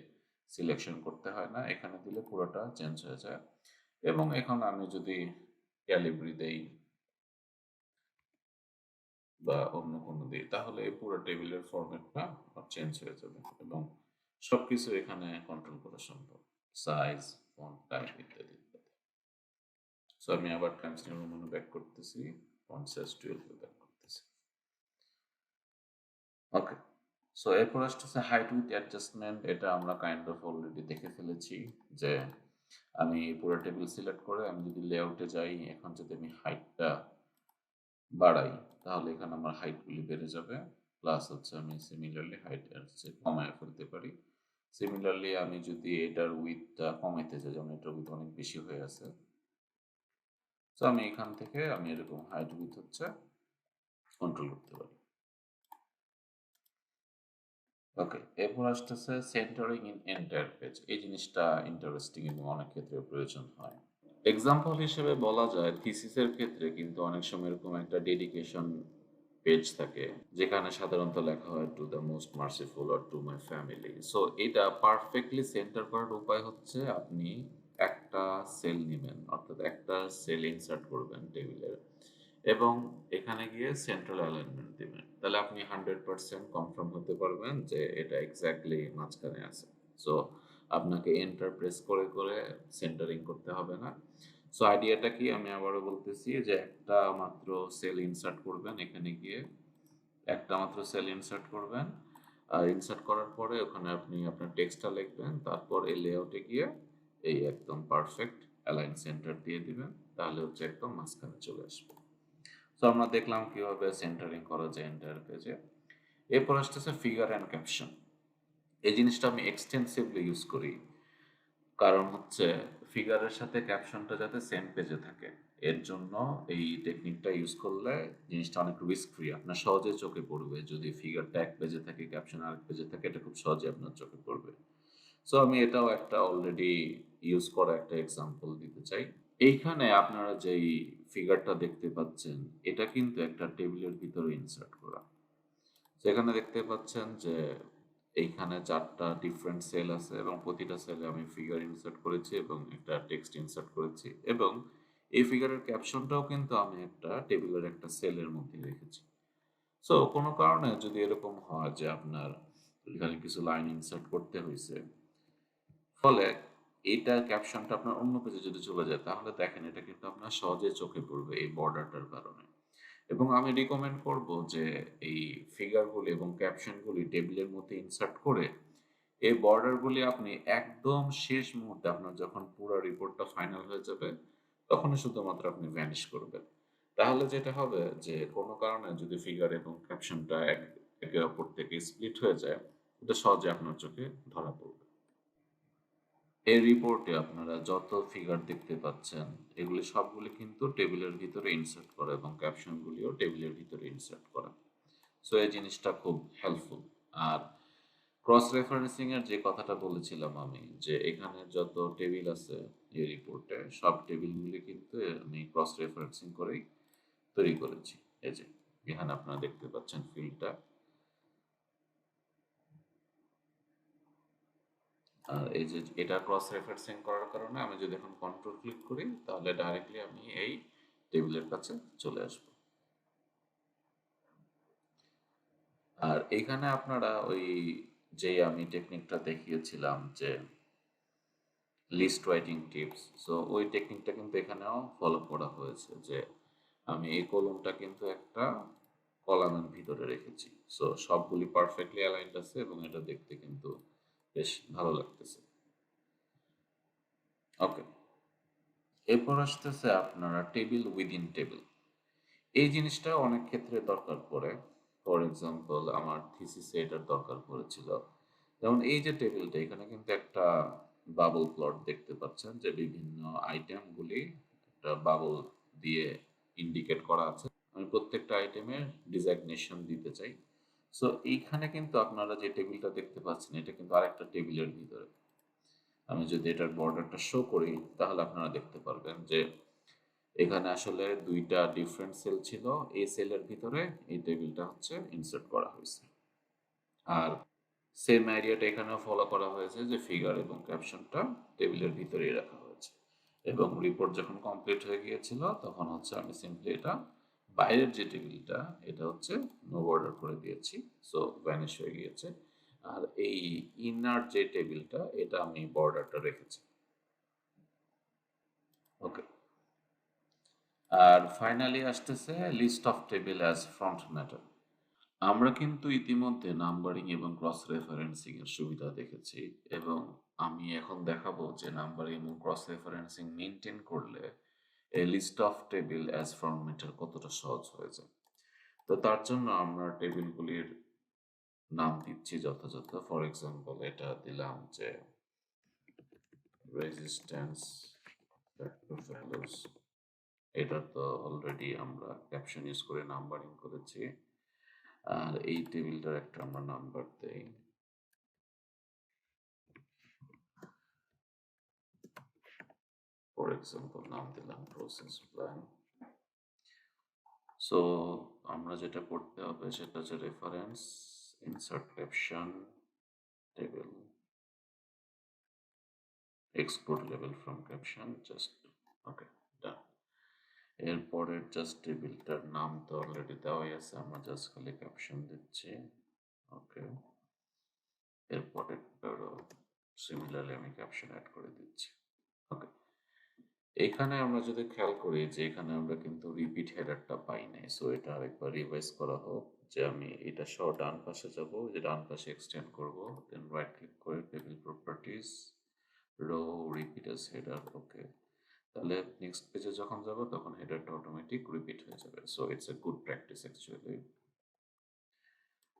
সিলেকশন করতে হয় না। এখানে দিলে পুরোটা চেঞ্জ হয়ে যায়। এবং এখন আমি যদি ক্যালিব্রি দেই বা অন্য কোনো দিই, তাহলে এই পুরো টেবিলের ফরম্যাটটা চেঞ্জ হয়ে যাবে এবং সবকিছু এখানে কন্ট্রোল করা সম্ভব, সাইজ, ফন্ট টাইপ ইত্যাদি ইত্যাদি। সো আমি আবার টাইমস নিউ রোমানে ব্যাক করতেছি, ফন্ট সাইজ 12 এ ব্যাক করতেছি। ওকে, সো এরপর আসতেছে হাইট উইথ অ্যাডজাস্টমেন্ট। এটা আমরা কাইন্ড অফ অলরেডি দেখে ফেলেছি, যে আমি পুরো টেবিল সিলেক্ট করে আমি যদি লেআউটে যাই, এখন যদি আমি হাইটটা বাড়াই, তাহলে এখানে আমার হাইটগুলি বেড়ে যাবে। প্লাস হচ্ছে আমি সিমিলারলি হাইট কমায় ফেলতে পারি। সিমিলারলি আমি যদি এটার উইথটা কমাইতে চাই, যেমন এটার উইথ অনেক বেশি হয়ে আছে, তো আমি এখান থেকে আমি এরকম হাইট উইথ হচ্ছে কন্ট্রোল করতে পারি। ওকে, এরপর আসতেছে সেন্টারিং ইন এন্টায়ার পেজ। এই জিনিসটা ইন্টারেস্টিং এবং অনেক ক্ষেত্রে প্রয়োজন হয়। এক্সাম্পল হিসেবে বলা যায়, থিসিসের ক্ষেত্রে কিন্তু অনেক সময় এরকম একটা ডেডিকেশন পেজ থাকে, যেখানে সাধারণত লেখা হয় to the most merciful or to my family. So এটা পারফেক্টলি সেন্টার করার উপায় হচ্ছে, আপনি একটা সেল নেবেন, অর্থাৎ একটা সেল ইনসার্ট করবেন টেবিলের, এবং এখানে গিয়ে সেন্ট্রাল অ্যালাইনমেন্ট দিবেন, তাহলে আপনি 100% কনফার্ম হতে পারবেন যে এটা এক্স্যাক্টলি মাঝখানে আছে। সো আপনাকে এন্টার প্রেস করে করে সেন্টারিং করতে হবে না। সো আইডিয়াটা কি আমি আবারও বলতেছি যে একটা মাত্র সেল ইনসার্ট করবেন, এখানে গিয়ে একটা মাত্র সেল ইনসার্ট করবেন। আর ইনসার্ট করার পরে ওখানে আপনি আপনার টেক্সটটা লিখবেন, তারপর এই লেআউটে গিয়ে এই একদম পারফেক্ট অ্যালাইন সেন্টার দিয়ে দিবেন, তাহলে হচ্ছে একদম মাঝখানে চলে আসবে। তো আমরা দেখলাম কিভাবে সেন্টারিং করা যায় এন্টায়ার পেজে। এরপর আসতেছে ফিগার অ্যান্ড ক্যাপশন। এই জিনিসটা আমি এক্সটেন্সিভলি ইউজ করি, কারণ হচ্ছে ফিগারের সাথে ক্যাপশনটা যাতে সেম পেজে থাকে। এর জন্য এই টেকনিকটা ইউজ করলে জিনিসটা অনেক রিস্ক ফ্রি, আপনার সহজে চোখে পড়বে। যদি ফিগারটা এক পেজে থাকে, ক্যাপশন আরেক পেজে থাকে, এটা খুব সহজে আপনার চোখে পড়বে। সো আমি এটাও একটা অলরেডি ইউজ করা একটা এক্সাম্পল দিতে চাই। এইখানে আপনারা যেই ফিগারটা দেখতে পাচ্ছেন, এটা কিন্তু একটা টেবিলের ভিতরে ইনসার্ট করা। সেখানে দেখতে পাচ্ছেন যে এইখানে 4টা ডিফারেন্ট সেল আছে এবং প্রতিটা সেলে আমি ফিগার ইনসার্ট করেছি এবং একটা টেক্সট ইনসার্ট করেছি, এবং এই ফিগারের ক্যাপশনটাও কিন্তু আমি একটা টেবিলের একটা সেলের মধ্যে রেখেছি। সো কোনো কারণে যদি এরকম হয় যে আপনার এখানে কিছু লাইন ইনসার্ট করতে হয়েছে, ফলে এইটার ক্যাপশনটা আপনার অন্য পেজে যদি চলে যায়, তাহলে দেখেন এটা কিন্তু আপনার সহজে চোখে পড়বে এই বর্ডারটার কারণে। এবং আমি রিকমেন্ড করব যে এই ফিগারগুলি এবং ক্যাপশনগুলি টেবিলের মধ্যে ইনসার্ট করে এই বর্ডারগুলি আপনি একদম শেষ মুহূর্তে আপনার যখন পুরো রিপোর্টটা ফাইনাল হয়ে যাবে, তখনই শুধুমাত্র আপনি ভ্যানিশ করবেন। তাহলে যেটা হবে যে কোনো কারণে যদি ফিগার এবং ক্যাপশনটা একে অপর থেকে স্প্লিট হয়ে যায়, এটা সহজে আপনার চোখে ধরা পড়বে। এই রিপোর্টে আপনারা যত ফিগার দেখতে পাচ্ছেন, এগুলি সবগুলি কিন্তু টেবিলের ভিতরে ইনসার্ট করা এবং ক্যাপশনগুলিও টেবিলের ভিতরে ইনসার্ট করা। সো এই জিনিসটা খুব হেল্পফুল। আর ক্রস রেফারেন্সিং এর যে কথাটা বলেছিলাম আমি, যে এখানে যত টেবিল আছে এই রিপোর্টে, সব টেবিলগুলি কিন্তু আমি ক্রস রেফারেন্সিং করেই তৈরি করেছি। এই যে এখানে আপনারা দেখতে পাচ্ছেন ফিল্ডটা। আর এই যে এটা ক্রস রেফারেন্সিং করার কারণে আমি যদি এখন কন্ট্রোল ক্লিক করি, তাহলে ডাইরেক্টলি আমি এই টেবিলের কাছে চলে আসব। আর এখানে আপনারা ওই যে আমি টেকনিকটা দেখিয়েছিলাম যে লিস্ট রাইটিং টিপস, সো ওই টেকনিকটা কিন্তু এখানেও ফলো করা হয়েছে, যে আমি এই কলমটা কিন্তু একটা কলামের ভিতরে রেখেছি। সো সবগুলি পারফেক্টলি অ্যালাইন্ড আছে এবং এটা দেখতে কিন্তু বেশ ভালো লাগতেছে। ওকে, এরপর আসতেছে আপনারা টেবিল উইদিন টেবিল। এই জিনিসটা অনেক ক্ষেত্রে দরকার পড়ে। ফর এক্সাম্পল আমার থিসিসে এটার দরকার পড়েছিল। যেমন এই যে টেবিলটা, এখানে কিন্তু একটা বাবল প্লট দেখতে পাচ্ছেন, যে বিভিন্ন আইটেমগুলি একটা বাবল দিয়ে ইন্ডিকেট করা আছে। আমি প্রত্যেকটা আইটেমের ডিজাইগনেশন দিতে চাই। সো এইখানে কিন্তু আপনারা যে টেবিলটা দেখতে পাচ্ছেন, এটা কিন্তু আরেকটা টেবিলের ভিতরে। আমি যদি এটার বর্ডারটা শো করি, তাহলে আপনারা দেখতে পারবেন যে এখানে আসলে 2টা ডিফারেন্ট সেল ছিল। এই সেলের ভিতরে এই টেবিলটা হচ্ছে ইনসার্ট করা হয়েছে। আর সেম আইডিয়াটা এখানেও ফলো করা হয়েছে, যে ফিগার এবং ক্যাপশনটা টেবিলের ভিতরেই রাখা হয়েছে। এবং রিপোর্ট যখন কমপ্লিট হয়ে গিয়েছিল, তখন হচ্ছে আমি সিম্পলি এটা বাইরের যে টেবিলটা, এটা হচ্ছে নো বর্ডার করে দিয়েছি। সো ভ্যানিশ হয়ে গিয়েছে। আর এই ইনার যে টেবিলটা, এটা আমি বর্ডারটা রেখেছি। ওকে, আর ফাইনালি আসতেছে list of table as front matter. আমরা কিন্তু ইতিমধ্যে নাম্বারিং এবং ক্রস রেফারেন্সিং এর সুবিধা দেখেছি, এবং আমি এখন দেখাবো যে নাম্বারিং এবং ক্রস রেফারেন্সিং মেনটেন করলে এই list of table as front matter কতটা সহজ হয়ে যায়। তো তার জন্য আমরা টেবিলগুলির নাম দিচ্ছি যথাযথ। ফর এক্সাম্পল এটা দিলাম যে রেজিস্ট্যান্স ফ্যাক্টর ভ্যালুস। এটা তো অলরেডি আমরা ক্যাপশন ইউজ করে নাম্বারিং করেছি। আর এই টেবিলটার একটা আমরা নাম্বার দেই। ফর এক্সাম্পল নাম দিলাম প্রসেস প্ল্যান। সো আমরা যেটা করতে হবে সেটা হচ্ছে reference insert caption table export level from caption just. Okay, done. এরপরের জাস্ট টেবিলটার নাম তো অলরেডি দেওয়াই আছে, আমরা জাস্ট খালি ক্যাপশন দিচ্ছি। ওকে, এরপরেরটারও সিমিলারলি আমি ক্যাপশন অ্যাড করে দিচ্ছি। ওকে। এখানে আমরা যদি খেয়াল করি যে এখানে আমরা কিন্তু রিপিট হেডারটা পাই নাই। সো এটা আরেকবার রিভাইজ করা হোক যে আমি এটা সহ ডান পাশে যাব, যে ডান পাশে এক্সটেন্ড করব, দেন রাইট ক্লিক করে table properties, row repeat as header. Okay, তাহলে নেক্সট পেজে যখন যাব তখন হেডারটা অটোমেটিক রিপিট হয়ে যাবে। So it's a good practice actually.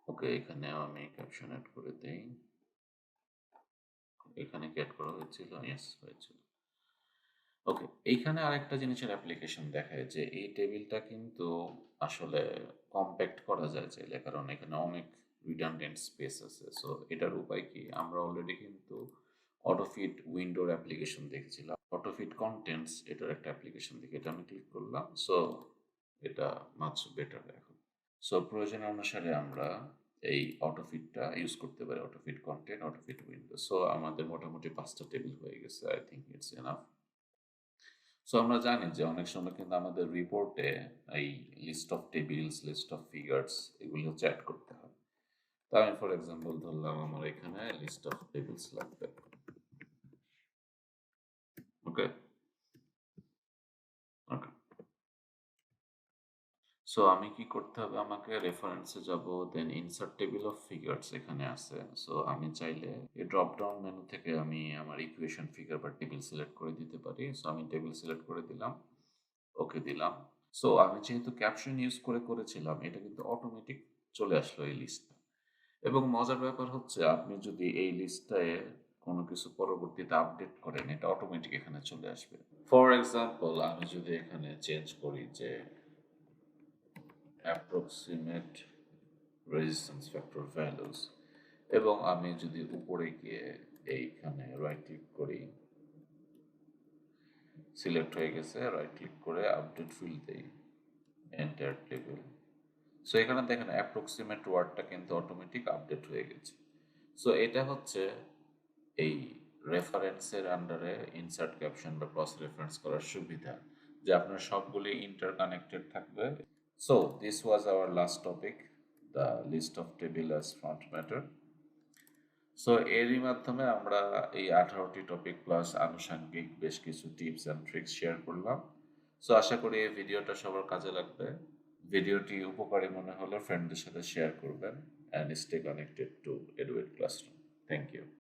Okay, এখানেও আমি ক্যাপশন অ্যাড করে দেই। এখানে কি অ্যাড করা হয়েছিল? ইয়েস, হয়েছিল। ওকে, এইখানে আরেকটা জিনিসের অ্যাপ্লিকেশন দেখায় যে এই টেবিলটা কিন্তু আসলে কম্প্যাক্ট করা যায় চাইলে, কারণ এখানে অনেক রিডান্ডেন্ট স্পেস আছে। সো এটার উপায় কি? আমরা অলরেডি কিন্তু অটোফিট উইন্ডোর অ্যাপ্লিকেশন দেখছিলাম, অটোফিট কন্টেন্টস এটার একটা অ্যাপ্লিকেশন দেখে এটা আমি ক্লিক করলাম। সো এটা মাচ বেটার এখন। সো প্রয়োজন অনুসারে আমরা এই অটোফিটটা ইউজ করতে পারি, autofit content, autofit window. So আমাদের মোটামুটি 5টা টেবিল হয়ে গেছে। I think it's enough. So আমরা জানি যে অনেক সময় কিন্তু আমাদের রিপোর্টে এই list of tables, list of figures এগুলি হচ্ছে অ্যাড করতে হয়। তো আমি ফর এক্সাম্পল ধরলাম আমার এখানে লিস্ট অফ টেবিলস লাগবে। ওকে, ওকে। সো আমি কি করতে হবে? আমাকে রেফারেন্সে যাব, then insert table of figures এখানে আছে। সো আমি চাইলে এই ড্রপ ডাউন মেনু থেকে আমি আমার ইকুয়েশন ফিগার বা টেবিল সিলেক্ট করে দিতে পারি। সো আমি টেবিল সিলেক্ট করে দিলাম, ওকে দিলাম। সো আমি যেহেতু ক্যাপশন ইউজ করে করেছিলাম, এটা কিন্তু অটোমেটিক চলে আসলো এই লিস্টটা। এবং মজার ব্যাপার হচ্ছে আপনি যদি এই লিস্টটায় কোনো কিছু পরবর্তীতে আপডেট করেন, এটা অটোমেটিক এখানে চলে আসবে। ফর এক্সাম্পল আমি যদি এখানে চেঞ্জ করি যে অ্যাপ্রক্সিমেট রেজিস্ট্যান্স ফ্যাক্টর ভ্যালুস, এবং আমি যদি উপরে গিয়ে এইখানে রাইট ক্লিক করি, সিলেক্ট হয়ে গেছে, রাইট ক্লিক করে আপডেট ফিল্ড দেই, এন্টার টেবিল। সো এখানে দেখেন অ্যাপ্রক্সিমেট ওয়ার্ডটা কিন্তু অটোমেটিক আপডেট হয়ে গেছে। সো এটা হচ্ছে এই রেফারেন্সের আন্ডারে ইনসার্ট ক্যাপশন বা ক্রস রেফারেন্স করার সুবিধা, যে আপনার সবগুলি ইন্টারকানেক্টেড থাকবে। So this was our last topic, the list of table as front matter. So এরই মাধ্যমে আমরা এই 18টি টপিক প্লাস আনুষঙ্গিক বেশ কিছু টিপস অ্যান্ড ট্রিক্স শেয়ার করলাম। সো আশা করি এই ভিডিওটা সবার কাজে লাগবে। ভিডিওটি উপকারী মনে হলে ফ্রেন্ডদের সাথে শেয়ার করবেন, and stay connected to Eduate classroom. Thank you.